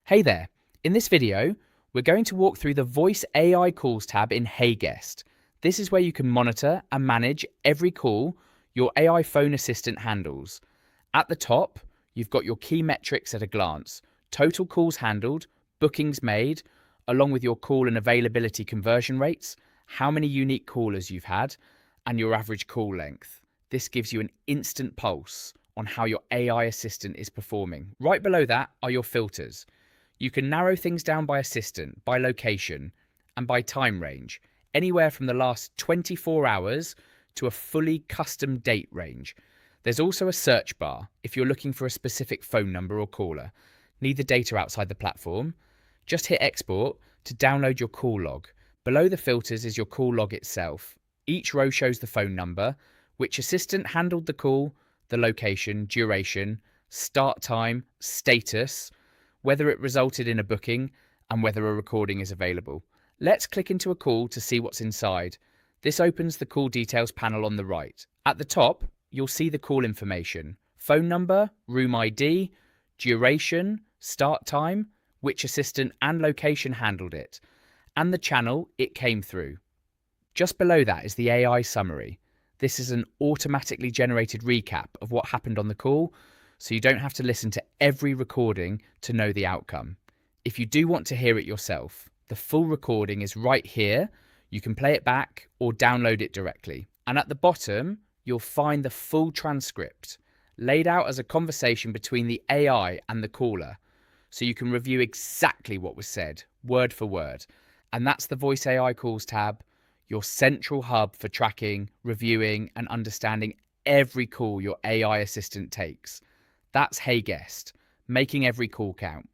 Hey there, in this video, we're going to walk through the Voice AI Calls tab in HeyGuest. This is where you can monitor and manage every call your AI phone assistant handles. At the top, you've got your key metrics at a glance: total calls handled, bookings made, along with your call and availability conversion rates, how many unique callers you've had, and your average call length. This gives you an instant pulse on how your AI assistant is performing. Right below that are your filters. You can narrow things down by assistant, by location, and by time range, anywhere from the last 24 hours to a fully custom date range. There's also a search bar if you're looking for a specific phone number or caller. Need the data outside the platform? Just hit export to download your call log. Below the filters is your call log itself. Each row shows the phone number, which assistant handled the call, the location, duration, start time, status, whether it resulted in a booking, and whether a recording is available. Let's click into a call to see what's inside. This opens the call details panel on the right. At the top, you'll see the call information: phone number, room ID, duration, start time, which assistant and location handled it, and the channel it came through. Just below that is the AI summary. This is an automatically generated recap of what happened on the call, so you don't have to listen to every recording to know the outcome. If you do want to hear it yourself, the full recording is right here. You can play it back or download it directly. And at the bottom, you'll find the full transcript, laid out as a conversation between the AI and the caller, so you can review exactly what was said, word for word. And that's the Voice AI Calls tab, your central hub for tracking, reviewing, and understanding every call your AI assistant takes. That's HeyGuest, making every call count.